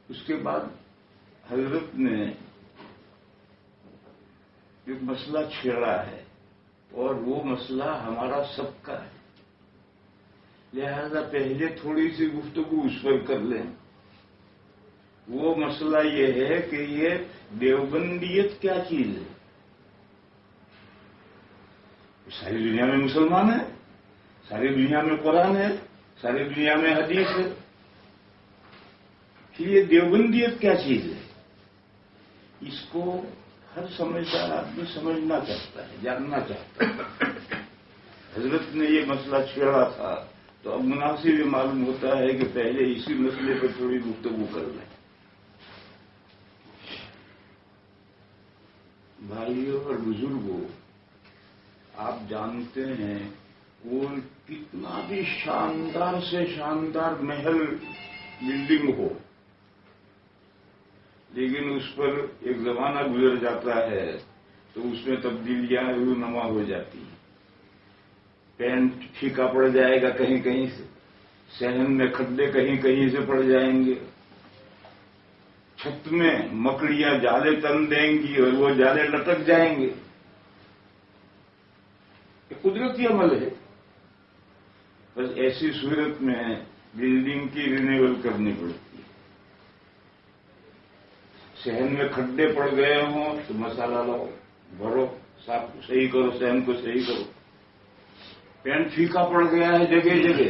اس کے بعد حضرت نے ایک مسئلہ چھیڑا ہے اور وہ مسئلہ ہمارا سب کا ہے، لہذا پہلے تھوڑی سی گفتگو اس پر کر لیں۔ وہ مسئلہ یہ ہے کہ یہ دیوبندیت کیا چیز ہے؟ ساری دنیا میں مسلمان ہیں، ساری دنیا میں قرآن ہے، ساری دنیا میں حدیث ہے، کہ یہ دیوبندیت کیا چیز ہے؟ اس کو ہر سمجھدار آدمی سمجھنا چاہتا ہے، جاننا چاہتا ہے۔ حضرت نے یہ مسئلہ چھیڑا تھا تو اب مناسب یہ معلوم ہوتا ہے کہ پہلے اسی مسئلے پر تھوڑی گفتگو کر لیں۔ بھائیوں اور بزرگوں، آپ جانتے ہیں وہ کتنا بھی شاندار سے شاندار محل بلڈنگ ہو، لیکن اس پر ایک زمانہ گزر جاتا ہے تو اس میں تبدیلیاں رونما ہو جاتی ہیں۔ پینٹ پھیکا پڑ جائے گا کہیں کہیں سے، صحن میں کھڈے کہیں کہیں سے پڑ جائیں گے، چھت میں مکڑیاں جالے تن دیں گی اور وہ جالے لٹک جائیں گے۔ یہ قدرتی عمل ہے۔ بس ایسی صورت میں بلڈنگ کی رینیول کرنی پڑتی ہے۔ صحن میں کھڈے پڑ گئے ہوں تو مسالہ لاؤ، بھرو، صاف صحیح کرو، صحن کو صحیح کرو۔ پینٹ پھیکا پڑ گیا ہے جگہ جگہ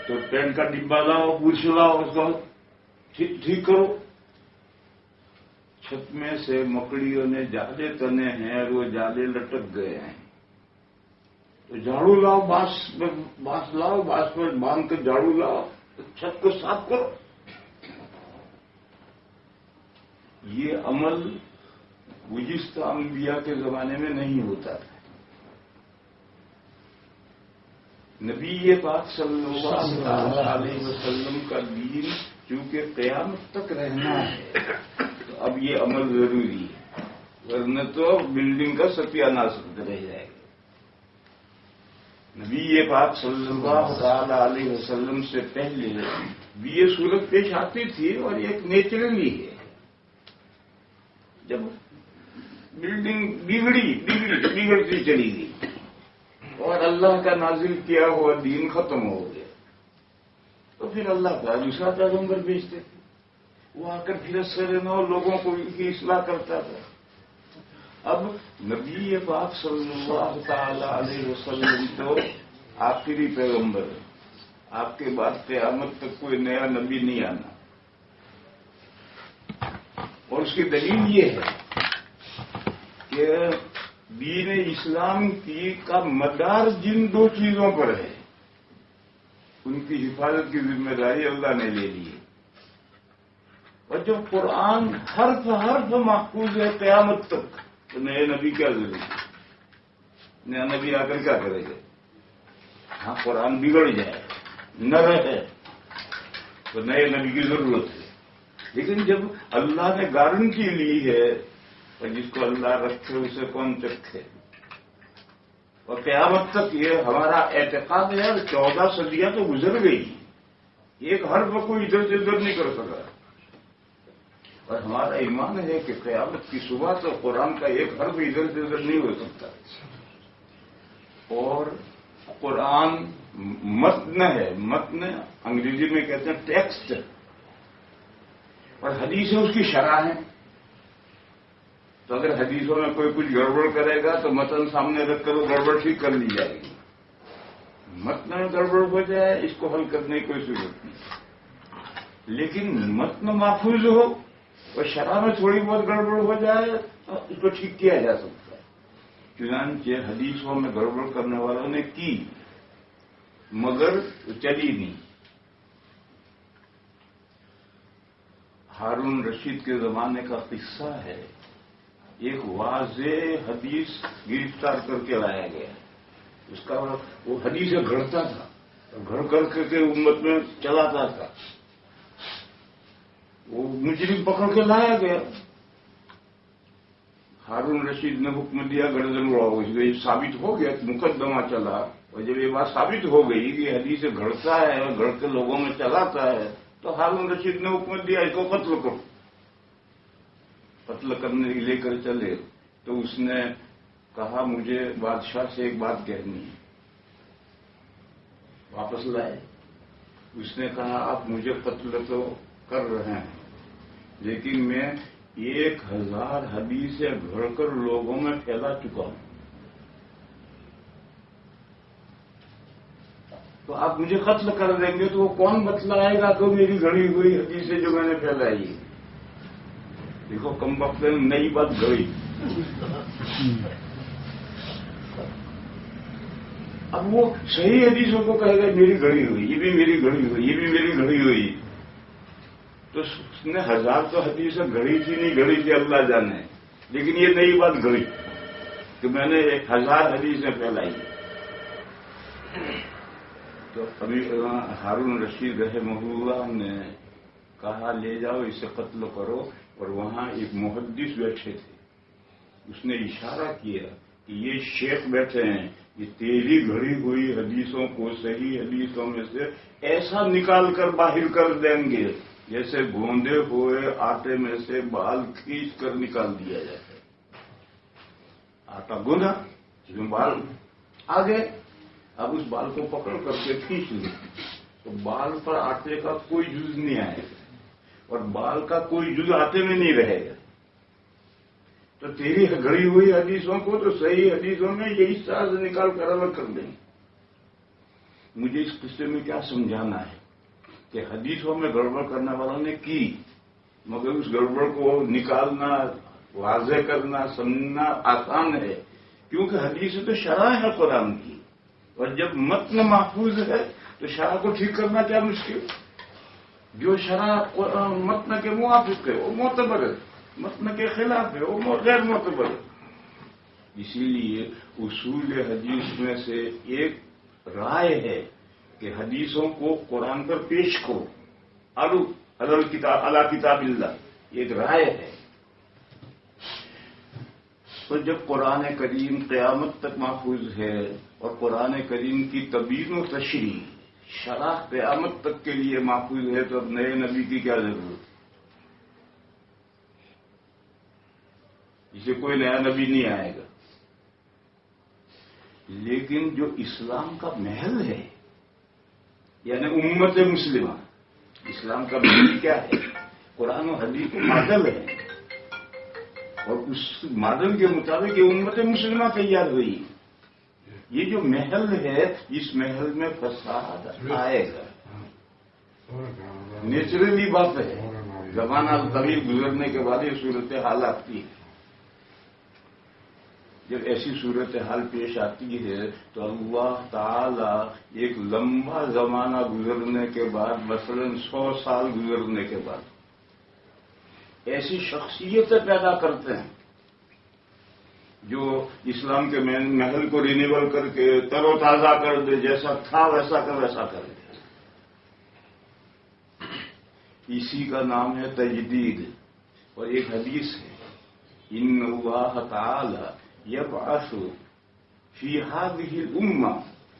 تو پینٹ کا ڈبہ لاؤ، پوچھ لاؤ، اس کو ٹھیک کرو۔ چھت میں سے مکڑیوں نے جالے تنے ہیں اور وہ جالے لٹک گئے ہیں تو جھاڑو لاؤ، بانس لاؤ، بانس پر باندھ کر جھاڑو لاؤ، چھت کو صاف کرو۔ یہ عمل گزشتہ انبیاء کے زمانے میں نہیں ہوتا تھا۔ نبی پاک صلی اللہ علیہ وسلم کا دین چونکہ قیامت تک رہنا ہے تو اب یہ عمل ضروری ہے، ورنہ تو بلڈنگ کا ستیہ ناش رہ جائے گا۔ نبی پاک صلی اللہ تعالی علیہ وسلم سے پہلے بھی یہ صورت پیش آتی تھی اور ایک نیچرلی ہے۔ جب بلڈنگ بگڑتی چلی گئی اور اللہ کا نازل کیا ہوا دین ختم ہو گیا تو پھر اللہ کا دوسرا پیغمبر بھیجتے تھے، وہ آ کر پھر سرنو لوگوں کو کی اصلاح کرتا تھا۔ اب نبی پاک صلی اللہ تعالی علیہ وسلم تو آخری پیغمبر ہے، آپ کے بعد قیامت تک کوئی نیا نبی نہیں آنا، اور اس کی دلیل یہ ہے کہ دین اسلام کا مدار جن دو چیزوں پر ہے ان کی حفاظت کی ذمہ داری اللہ نے لے لی ہے، اور جب قرآن حرف حرف محفوظ ہے قیامت تک تو نئے نبی کیا ضرورت ہے؟ نیا نبی آ کر کیا کرے گا؟ ہاں قرآن بگڑ جائے نہ رہے تو نئے نبی کی ضرورت ہے، لیکن جب اللہ نے گارنٹی لی ہے اور جس کو اللہ رکھے اسے کون چکھے، اور قیامت تک یہ ہمارا اعتقاد ہے۔ 14 صدیاں تو گزر گئی، ایک حرف کوئی ادھر سے ادھر نہیں کر سکا، اور ہمارا ایمان ہے کہ قیامت کی صبح تو قرآن کا ایک حرف ادھر سے ادھر نہیں ہو سکتا۔ اور قرآن متن ہے، متن انگریزی میں کہتے ہیں ٹیکسٹ، اور حدیثیں اس کی شرح ہیں۔ تو اگر حدیثوں میں کوئی کچھ گڑبڑ کرے گا تو متن سامنے رکھ کر وہ گڑبڑ ٹھیک کر لی جائے گی۔ متن میں گڑبڑ ہو جائے اس کو حل کرنے کی کوئی ضرورت نہیں، لیکن متن محفوظ ہو اور شرح میں تھوڑی بہت گڑبڑ ہو جائے تو اس کو ٹھیک کیا جا سکتا ہے۔ چنانچہ حدیثوں میں گڑبڑ کرنے والوں نے کی مگر چلی نہیں۔ ہارون رشید کے زمانے کا قصہ ہے، ایک واضح حدیث گرفتار کر کے لایا گیا، اس کا وہ حدیث گھڑتا تھا، گھڑ کر کے امت میں چلاتا تھا، وہ مجرم پکڑ کے لایا گیا۔ ہارون رشید نے حکم دیا گردن اڑاؤ، یہ ثابت ہو گیا، مقدمہ چلا، اور جب یہ بات ثابت ہو گئی کہ یہ حدیث گھڑتا ہے اور گھڑ کے لوگوں میں چلاتا ہے تو ہارون رشید نے حکم دیا اس کو قتل کرو. قتل کرنے لے کر چلے تو اس نے کہا مجھے بادشاہ سے ایک بات کہنی ہے. واپس لائے. اس نے کہا آپ مجھے قتل تو کر رہے ہیں لیکن میں 1000 حدیثیں گھڑ کر لوگوں میں پھیلا چکا ہوں. تو آپ مجھے قتل کر دیں گے تو وہ کون بتلائے گا کہ میری گھڑی ہوئی حدیثیں جو میں نے پھیلائی ہے. دیکھو کم وقت میں نئی بات گھڑی. اب وہ صحیح حدیثوں کو کہے گا میری گھڑی ہوئی، یہ بھی میری گھڑی ہوئی، یہ بھی میری گھڑی ہوئی. تو اس نے 1000 تو حدیثیں گھڑی تھی نہیں گھڑی تھی اللہ جانے، لیکن یہ نئی بات گھڑی کہ میں نے 1000 حدیثیں پھیلائی. تو ابھی ہارون رشید رحمہ اللہ نے کہا لے جاؤ اسے قتل کرو. اور وہاں ایک محدث بیٹھے تھے. اس نے اشارہ کیا کہ یہ شیخ بیٹھے ہیں، یہ تیری گھڑی ہوئی حدیثوں کو صحیح حدیثوں میں سے ایسا نکال کر باہر کر دیں گے جیسے گوندے ہوئے آٹے میں سے بال کھینچ کر نکال دیا جاتا ہے. آٹا گوندھا جس میں بال آ گئے، اب اس بال کو پکڑ کر کے کھینچ لیں تو بال پر آٹے کا کوئی جز نہیں آئے گا اور بال کا کوئی جز آٹے میں نہیں رہے گا. تو تیری گھڑی ہوئی حدیثوں کو تو صحیح حدیثوں میں یہی طرح سے نکال کر الگ کر دیں. مجھے اس قصے میں کیا سمجھانا ہے کہ حدیثوں میں گڑبڑ کرنے والوں نے کی، مگر اس گڑبڑ کو نکالنا، واضح کرنا، سمجھنا آسان ہے کیونکہ حدیث تو شرح ہے قرآن کی. اور جب متن محفوظ ہے تو شرح کو ٹھیک کرنا کیا مشکل. جو شرح متن کے موافق ہے وہ معتبر ہے، متن کے خلاف ہے وہ غیر معتبر ہے. اسی لیے اصول حدیث میں سے ایک رائے ہے کہ حدیثوں کو قرآن پر پیش کرو. اللہ کتاب اللہ ایک رائے ہے. تو جب قرآن کریم قیامت تک محفوظ ہے اور قرآن کریم کی تبیین و تشریح شرح قیامت تک کے لیے محفوظ ہے تو اب نئے نبی کی کیا ضرورت. اسے کوئی نیا نبی نہیں آئے گا. لیکن جو اسلام کا محل ہے یعنی امت مسلمہ، اسلام کا محل کیا ہے؟ قرآن و حدیث کا ماڈل ہے اور اس ماڈل کے مطابق یہ امت مسلمہ تیار ہوئی. یہ جو محل ہے اس محل میں فساد آئے گا، نیچرلی بات ہے. زمانہ طویل گزرنے کے بعد یہ صورتحال آتی ہے. جب ایسی صورتحال پیش آتی ہے تو اللہ تعالی ایک لمبا زمانہ گزرنے کے بعد مثلاً 100 سال گزرنے کے بعد ایسی شخصیتیں پیدا کرتے ہیں جو اسلام کے محل کو رینیول کر کے تر و تازہ کر دے، جیسا تھا ویسا کر دے. اسی کا نام ہے تجدید. اور ایک حدیث ہے ان اللہ تعالی یبعث فی هذه الامہ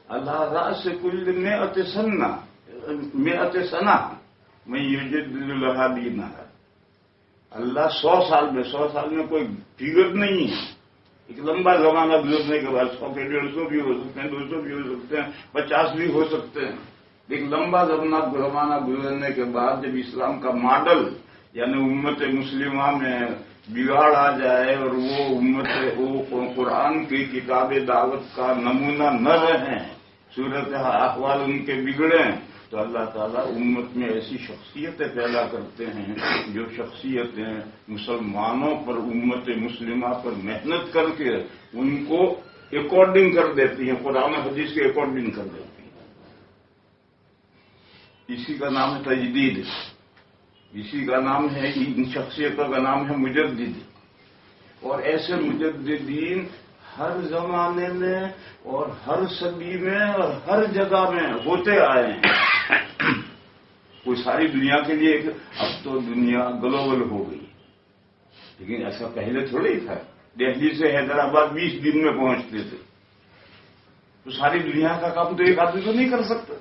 علی رأس کل 100 سنہ من یجدد لها دینہا. اللہ 100 سال میں کوئی فگر نہیں ہے. ایک لمبا زمانہ گزرنے کے بعد 100 کے 150 بھی ہو سکتے ہیں، 200 بھی ہو سکتے ہیں، 50 بھی ہو سکتے ہیں. ایک لمبا زمانہ گزرنے کے بعد جب اسلام کا ماڈل یعنی امت مسلمہ میں بگاڑ آ جائے اور وہ قرآن کی کتاب دعوت کا نمونہ نہ رہیں، صورت احوال ان کے بگڑیں، تو اللہ تعالیٰ امت میں ایسی شخصیتیں پیدا کرتے ہیں جو شخصیتیں مسلمانوں پر، امت مسلمہ پر محنت کر کے ان کو ایکارڈنگ کر دیتی ہیں، قرآن حدیث کے ایکارڈنگ کر دیتی ہیں. اسی کا نام ہے تجدید. اسی کا نام ہے، ان شخصیتوں کا نام ہے مجدد. اور ایسے مجددین ہر زمانے میں اور ہر صدی میں اور ہر جگہ میں ہوتے آئے ہیں. کوئی ساری دنیا کے لیے اب تو دنیا گلوبل ہو گئی، لیکن ایسا پہلے تھوڑی تھا. دہلی سے حیدرآباد 20 دن میں پہنچتے تھے. تو ساری دنیا کا کام تو ایک آدمی تو نہیں کر سکتا.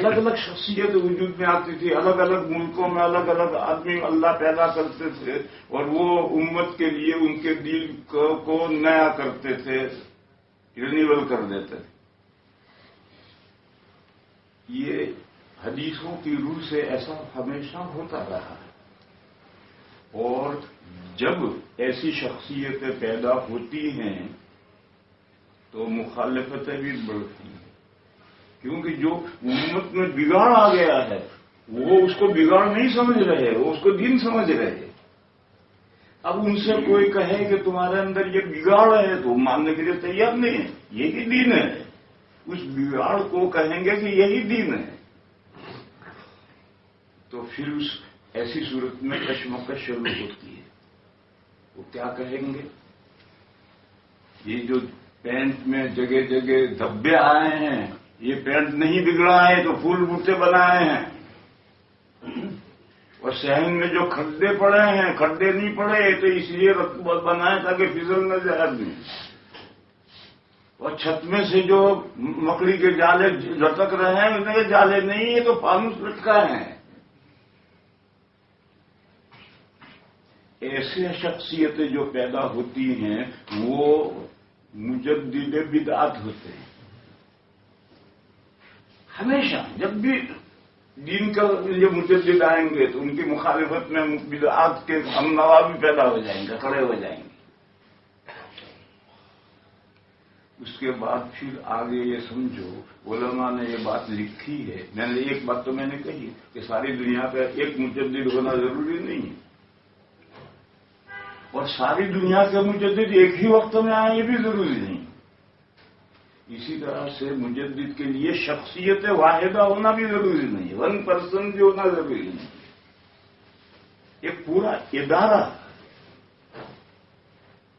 الگ الگ شخصیت وجود میں آتی تھی، الگ الگ ملکوں میں الگ الگ آدمی اللہ پیدا کرتے تھے اور وہ امت کے لیے ان کے دل کو نیا کرتے تھے، رینیول کر دیتے تھے۔ یہ حدیثوں کی روح سے ایسا ہمیشہ ہوتا رہا ہے، اور جب ایسی شخصیتیں پیدا ہوتی ہیں تو مخالفتیں بھی بڑھتی ہیں، کیونکہ جو امت میں بگاڑ آ گیا ہے وہ اس کو بگاڑ نہیں سمجھ رہے، وہ اس کو دین سمجھ رہے۔ اب ان سے کوئی کہے کہ تمہارے اندر یہ بگاڑ ہے تو ماننے کے لیے تیار نہیں ہے، یہی دین ہے۔ اس بگاڑ کو کہیں گے کہ یہی دین ہے، تو پھر ایسی صورت میں کشمکش شروع ہوتی ہے۔ وہ کیا کہیں گے؟ یہ جو پینٹ میں جگہ جگہ دھبے آئے ہیں، یہ پینٹ نہیں بگڑا ہے تو پھول بوٹے بنائے ہیں، اور صحن میں جو کھڈے پڑے ہیں، کھڈے نہیں پڑے تو اس لیے بنائے تاکہ پھسل نہ جائے آدمی، اور چھت میں سے جو مکڑی کے جالے لٹک رہے ہیں ان کے جالے نہیں ہے تو فانوس لٹکا ہے۔ ایسے شخصیتیں جو پیدا ہوتی ہیں وہ مجدد بدعت ہوتے ہیں۔ ہمیشہ جب بھی دین کا یہ مجدد آئیں گے تو ان کی مخالفت میں بدعات کے ہم نوا بھی پیدا ہو جائیں گے، کھڑے ہو جائیں گے۔ اس کے بعد پھر آگے یہ سمجھو، علماء نے یہ بات لکھی ہے، میں نے ایک بات تو میں نے کہی کہ ساری دنیا کا ایک مجدد ہونا ضروری نہیں ہے، اور ساری دنیا کے مجدد ایک ہی وقت میں آئیں یہ بھی ضروری نہیں۔ اسی طرح سے مجدد کے لیے شخصیت واحدہ ہونا بھی ضروری نہیں، ون پرسن بھی ہونا ضروری نہیں۔ ایک پورا ادارہ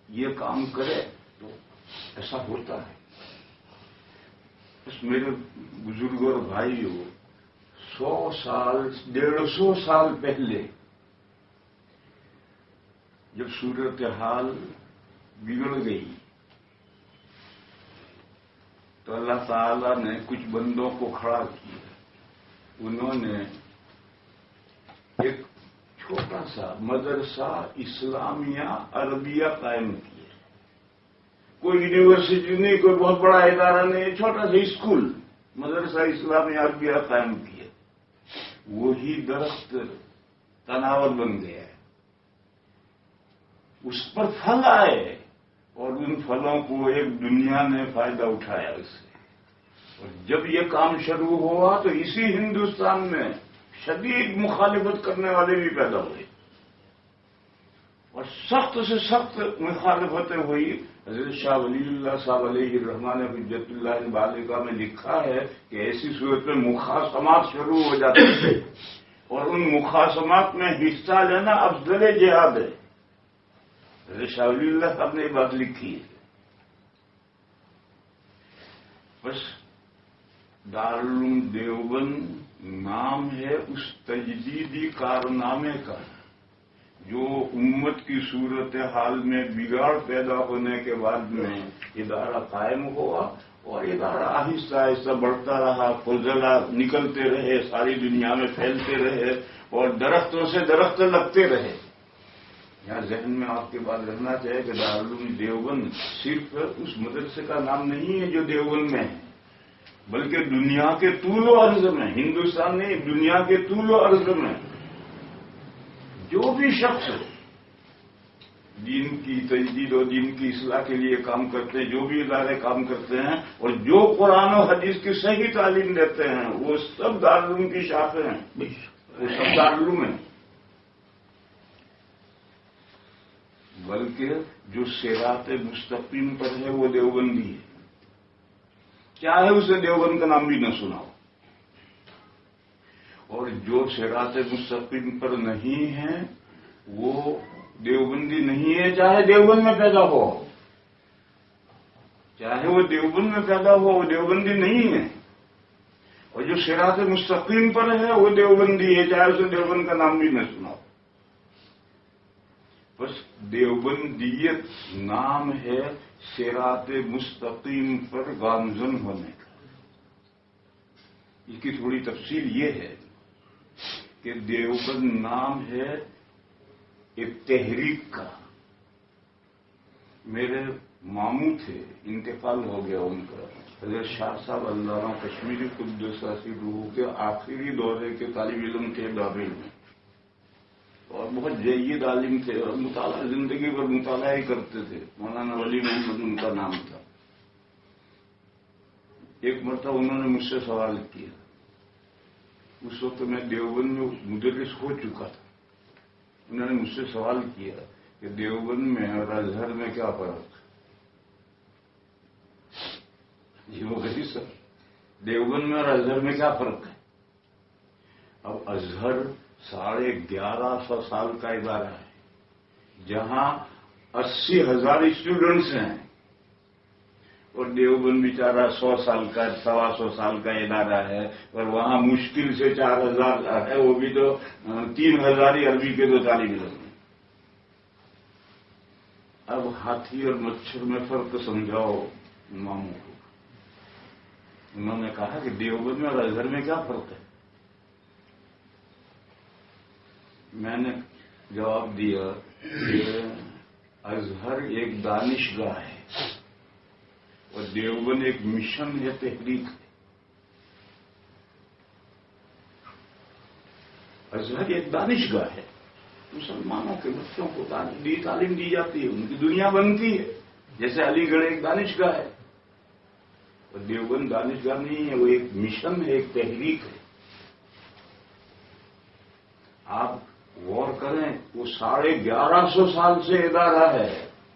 یہ کام کرے تو ایسا ہوتا ہے۔ بس میرے بزرگ اور بھائیوں، 100 سال 150 سال پہلے جب صورتحال بگڑ گئی تو اللہ تعالی نے کچھ بندوں کو کھڑا کیا، انہوں نے ایک چھوٹا سا مدرسہ اسلامیہ عربیہ قائم کیا۔ کوئی یونیورسٹی نہیں، کوئی بہت بڑا ادارہ نہیں، چھوٹا سا اسکول مدرسہ اسلامیہ عربیہ قائم کیا۔ وہی درخت تناور بن گیا ہے، اس پر پھل آئے اور ان پھلوں کو ایک دنیا نے فائدہ اٹھایا اس سے۔ اور جب یہ کام شروع ہوا تو اسی ہندوستان میں شدید مخالفت کرنے والے بھی پیدا ہوئے، اور سخت سے سخت مخالفتیں ہوئی۔ حضرت شاہ ولی اللہ صاحب علیہ الرحمٰن حجت اللہ بالغہ میں لکھا ہے کہ ایسی صورت میں مخاصمات شروع ہو جاتے تھے، اور ان مخاصمات میں حصہ لینا افضل جہاد ہے۔ حضرت شاہ ولی اللہ صاحب نے یہ بات لکھی ہے۔ بس دارالعلوم دیوبند نام ہے اس تجدیدی کارنامے کا جو امت کی صورتحال میں بگاڑ پیدا ہونے کے بعد میں ادارہ قائم ہوا، اور ادارہ آہستہ آہستہ بڑھتا رہا، فضلہ نکلتے رہے، ساری دنیا میں پھیلتے رہے، اور درختوں سے درخت لگتے رہے۔ یہاں ذہن میں آپ کے بعد رہنا چاہیے کہ دارالعلوم دیوبند صرف اس مدرسے کا نام نہیں ہے جو دیوبند میں ہے، بلکہ دنیا کے طول و عرض میں، ہندوستان نہیں دنیا کے طول و عرض میں جو بھی شخص دین کی تجدید اور دین کی اصلاح کے لیے کام کرتے ہیں، جو بھی ادارے کام کرتے ہیں اور جو قرآن و حدیث کی صحیح تعلیم دیتے ہیں، وہ سب دارالعلوم کی شاخیں ہیں، وہ سب دارالعلوم ہیں۔ بلکہ جو صراط مستقیم پر ہے وہ دیوبندی ہے، چاہے اسے دیوبند کا نام بھی نہ سنا ہو، اور جو صراط مستقیم پر نہیں ہے وہ دیوبندی نہیں ہے، چاہے دیوبند میں پیدا ہو، چاہے وہ دیوبند میں پیدا ہو، وہ دیوبندی نہیں ہے، اور جو صراط مستقیم پر ہے وہ دیوبندی ہے، چاہے اسے دیوبند کا نام بھی نہ سنا ہو۔ بس دیوبندیت نام ہے صراط مستقیم پر گامزن ہونے کا۔ اس کی تھوڑی تفصیل یہ ہے کہ دیوبند نام ہے ایک تحریک کا. میرے ماموں تھے، انتقال ہو گیا ان کا، حضرت شاہ صاحب علامہ کشمیری قدس روح کے آخری دورے کے طالب علم تھے بابل میں، اور بہت جید عالم تھے، اور مطالعہ زندگی بھر مطالعہ ہی کرتے تھے. مولانا ولی محمد ان کا نام تھا. ایک مرتبہ انہوں نے مجھ سے سوال کیا. اس وقت میں دیوبند میں مدرس ہو چکا تھا. انہوں نے مجھ سے سوال کیا کہ دیوبند میں اور ازہر میں کیا فرق ہے؟ جی وہ کہی سر، دیوبند میں اور ازہر میں کیا فرق ہے؟ اب ازہر 1150 سال کا ادارہ ہے، جہاں 80,000 اسٹوڈنٹس ہیں، اور دیوبند بیچارہ 100 سال کا 125 سال کا ادارہ ہے، اور وہاں مشکل سے 4,000 ہے، وہ بھی تو 3,000 ہی عربی کے دو طالب علم ہیں. اب ہاتھی اور مچھر میں فرق سمجھاؤ ماموں کو. انہوں نے کہا کہ دیوبند میں اور ازہر میں کیا فرق ہے؟ میں نے جواب دیا کہ ازہر ایک دانشگاہ ہے اور دیوبند ایک مشن ہے، تحریک ہے. ازہر ایک دانشگاہ ہے، مسلمانوں کے بچوں کو تعلیم دی جاتی ہے، ان کی دنیا بنتی ہے، جیسے علی گڑھ ایک دانشگاہ ہے. اور دیوبند دانشگاہ نہیں ہے، وہ ایک مشن ہے، ایک تحریک ہے. آپ غور کریں، وہ 1150 سال سے ادارہ ہے،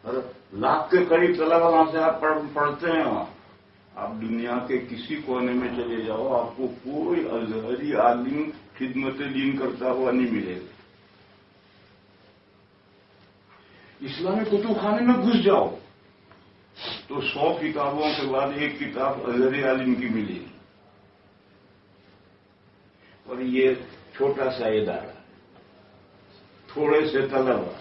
اور لاکھ کے قریب طلبہ وہاں سے آپ پڑھتے ہیں. وہاں آپ دنیا کے کسی کونے میں چلے جاؤ، آپ کو کوئی ازہری عالم خدمت دین کرتا ہوا نہیں ملے گا. اسلامی کتب خانے میں گھس جاؤ تو 100 کتابوں کے بعد ایک کتاب ازہری عالم کی ملے گی. اور یہ چھوٹا سا ادارہ، تھوڑے سے طلبہ،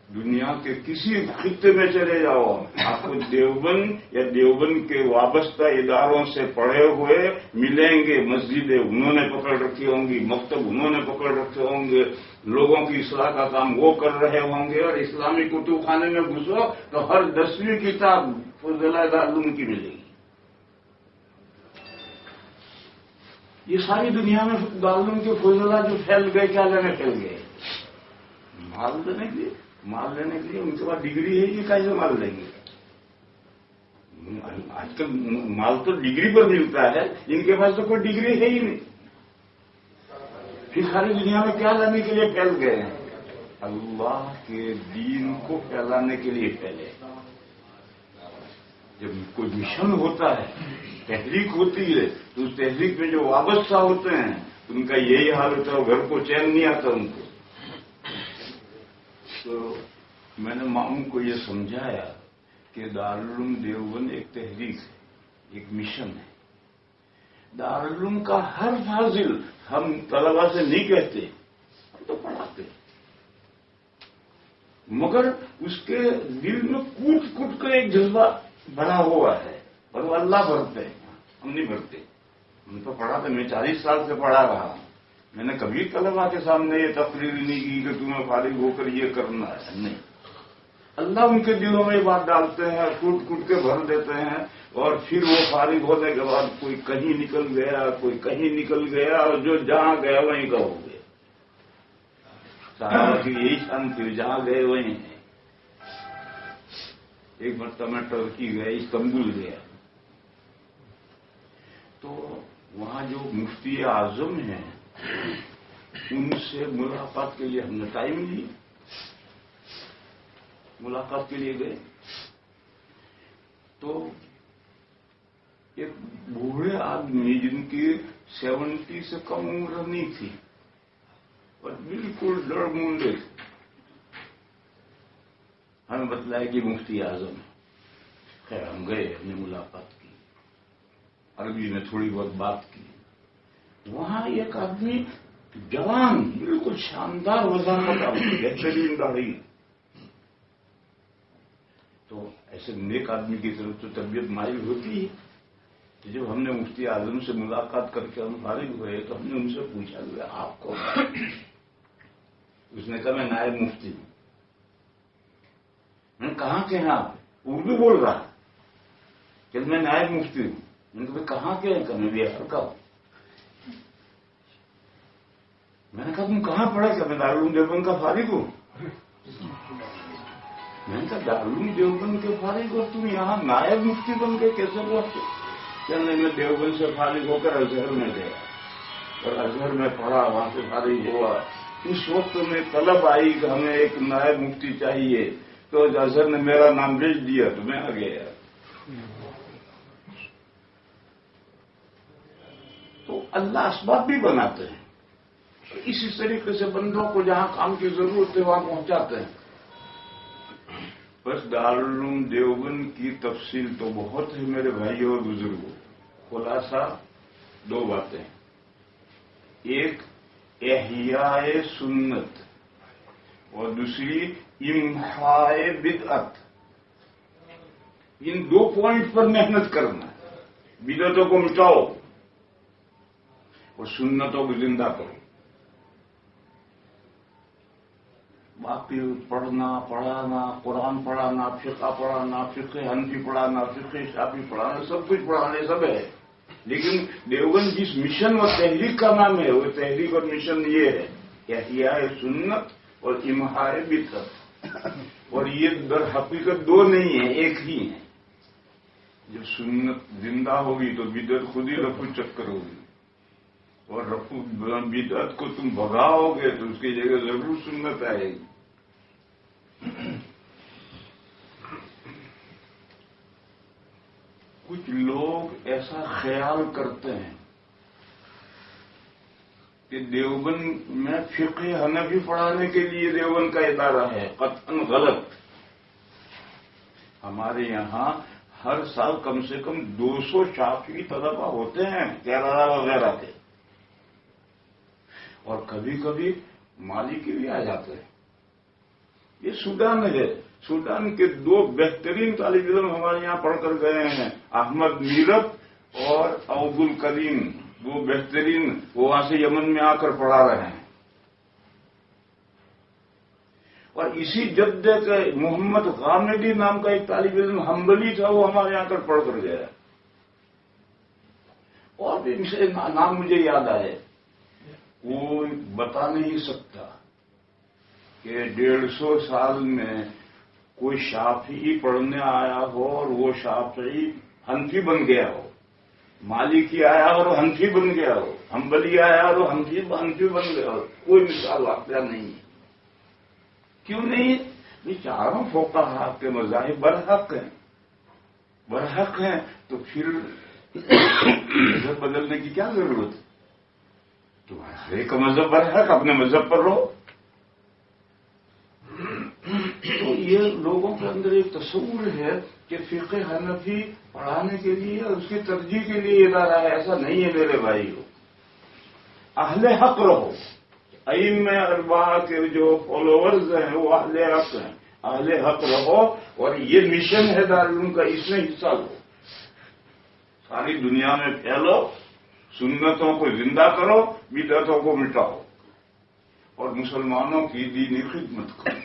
دنیا کے کسی خطے میں چلے جاؤ، آپ کو دیوبند یا دیوبند کے وابستہ اداروں سے پڑھے ہوئے ملیں گے. مسجدیں انہوں نے پکڑ رکھی ہوں گی، مکتب انہوں نے پکڑ رکھے ہوں گے، لوگوں کی اصلاح کا کام وہ کر رہے ہوں گے. اور اسلامی کتب خانے میں گھسو تو ہر 10ویں کتاب فضلہ دارالعلوم کی ملے گی. یہ ساری دنیا میں دارالعلوم کے فضلہ جو پھیل گئے، کیا لینے پھیل گئے؟ مال دینے کے لیے. مال لینے کے لیے ان کے پاس ڈگری ہے، یہ کیسے مال لیں گے؟ آج کل مال تو ڈگری پر ملتا ہے، ان کے پاس تو کوئی ڈگری ہے ہی نہیں. پھر ساری دنیا میں کیا لانے کے لیے پھیل گئے ہیں؟ اللہ کے دین کو پھیلانے کے لیے پھیلے. جب کوئی مشن ہوتا ہے، تحریک ہوتی ہے، تو اس تحریک میں جو وابستہ ہوتے ہیں ان کا یہی حال ہوتا ہے، گھر کو چین نہیں آتا ان کو. تو میں نے ماموں کو یہ سمجھایا کہ دارالعلوم دیوبند ایک تحریک ہے، ایک مشن ہے. دارالعلوم کا ہر فاضل، ہم طلبا سے نہیں کہتے، ہم تو پڑھاتے، مگر اس کے دل میں کوٹ کوٹ کر ایک جذبہ بنا ہوا ہے، اور وہ اللہ بھرتے ہیں، ہم نہیں بھرتے. ہم تو پڑھاتے، میں 40 سال سے پڑھا رہا ہوں. میں نے کبھی طلبا کے سامنے یہ تقریر نہیں کی کہ تمہیں فارغ ہو کر یہ کرنا ہے، نہیں. اللہ ان کے دلوں میں یہ بات ڈالتے ہیں، کوٹ کوٹ کے بھر دیتے ہیں، اور پھر وہ فارغ ہونے کے بعد کوئی کہیں نکل گیا، کوئی کہیں نکل گیا، اور جو جہاں گیا وہیں کا ہو گیا. صحابہ کی یہی شان تھی، جہاں گئے وہیں ہیں. ایک مرتبہ میں ٹرکی گیا، استنبول گیا، تو وہاں جو مفتی اعظم ہیں ان سے ملاقات کے لیے ہم نے ٹائم لیا، ملاقات کے لیے گئے تو ایک بوڑھے آدمی جن کی 70 سے کم عمر نہیں تھی اور بالکل ڈر مونڈے تھے، ہمیں بتلایا کہ مفتی اعظم ہے. خیر ہم گئے، ہم نے ملاقات کی، عربی میں تھوڑی بہت بات کی. وہاں ایک آدمی جوان، بالکل شاندار وضاحت، بہترین داڑھی. تو ایسے نیک آدمی کی طرف تو طبیعت مائل ہوتی ہے. جب ہم نے مفتی اعظم سے ملاقات کر کے ہم فارغ ہوئے تو ہم نے ان سے پوچھا کہ آپ کو، اس نے کہا میں نائب مفتی ہوں۔ میں نے کہاں کے ہیں آپ؟ اردو بول رہا کہ میں نائب مفتی ہوں۔ میں نے کہا کہاں کے ہیں؟ کہ میں بہار کا ہوں۔ میں نے کہا تم کہاں پڑھا؟ کہ میں دارالعلوم دیوبند کا فارغ ہوں۔ میں نے کہا دارالعلوم دیوبند کے فارغ ہو تم یہاں نائب مفتی بن کے کیسے پہنچے؟ چلنے میں دیوبند سے فارغ ہو کر ازہر میں گیا اور ازہر میں پڑھا، وہاں سے فارغ ہوا۔ اس وقت میں طلب آئی کہ ہمیں ایک نائب مفتی چاہیے، تو ازہر نے میرا نام بھیج دیا تو میں آ گیا۔ تو اللہ اسباب بھی بناتے ہیں، اسی طریقے سے بندوں کو جہاں کام کی ضرورت ہے وہاں پہنچاتے ہیں۔ بس دارالعلوم دیوبند کی تفصیل تو بہت ہے میرے بھائیوں اور بزرگوں، خلاصہ دو باتیں، ایک احیاء سنت اور دوسری امحاء بدعت۔ ان دو پوائنٹ پر محنت کرنا، بدعتوں کو مٹاؤ اور سنتوں کو زندہ کرو۔ باقی پڑھنا پڑھانا، قرآن پڑھانا، فقہ پڑھانا، فقہ حنفی پڑھانا، فقہ شافعی پڑھانا، سب کچھ پڑھانے سب ہے، لیکن دیوبند جس مشن اور تحریک کا نام ہے وہ تحریک اور مشن یہ ہے کہ احیاء سنت اور امحاء بدعت، اور یہ در حقیقت دو نہیں ہیں، ایک ہی ہیں۔ جب سنت زندہ ہوگی تو بدعت خود ہی رفو چکر ہوگی، اور رفو بدعت کو تم بھگاؤ گے تو اس کی جگہ ضرور سنت آئے گی۔ کچھ لوگ ایسا خیال کرتے ہیں کہ دیوبند میں فقہ حنفی پڑھانے کے لیے دیوبند کا ادارہ ہے، قطعاً غلط۔ ہمارے یہاں ہر سال کم سے کم 200 شافعی طلبہ ہوتے ہیں کیرالہ وغیرہ کے، اور کبھی کبھی مالکی بھی آ جاتے ہیں۔ یہ سوڈان ہے، سوڈان کے دو بہترین طالب علم ہمارے یہاں پڑھ کر گئے ہیں، احمد میرت اور عبد الکریم، وہ بہترین، وہ وہاں سے یمن میں آ کر پڑھا رہے ہیں۔ اور اسی جدے کے محمد غامدی نام کا ایک طالب علم حنبلی تھا، وہ ہمارے یہاں کر پڑھ کر گیا۔ اور بھی ان سے نام مجھے یاد آئے، کوئی بتا نہیں سکتا کہ 150 سال میں کوئی شافعی پڑھنے آیا ہو اور وہ شافعی حنفی بن گیا ہو، مالکی آیا اور وہ حنفی بن گیا ہو، حنبلی آیا اور وہ حنفی بن گیا ہو، کوئی مثال واقعہ نہیں ہے۔ کیوں نہیں؟ یہ چاروں فقہا کے مذاہب برحق ہیں، برحق ہیں، تو پھر مذہب بدلنے کی کیا ضرورت ہے؟ تمہارے ایک مذہب برحق، اپنے مذہب پر رہو۔ تو یہ لوگوں کے اندر ایک تصور ہے کہ فقہ حنفی پڑھانے کے لیے اور اس کی ترجیح کے لیے ادارہ ہے، ایسا نہیں ہے میرے بھائیو۔ اہل حق رہو، ائمہ اربعہ کے جو فالوورز ہیں وہ اہل حق ہیں، اہل حق رہو، اور یہ مشن ہے دارالعلوم کا، اس میں حصہ لو، ساری دنیا میں پھیلو، سنتوں کو زندہ کرو، بدعتوں کو مٹاؤ، اور مسلمانوں کی دینی خدمت کرو۔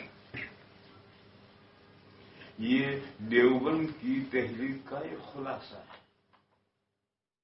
یہ دیوبند کی تحریک کا ایک خلاصہ ہے۔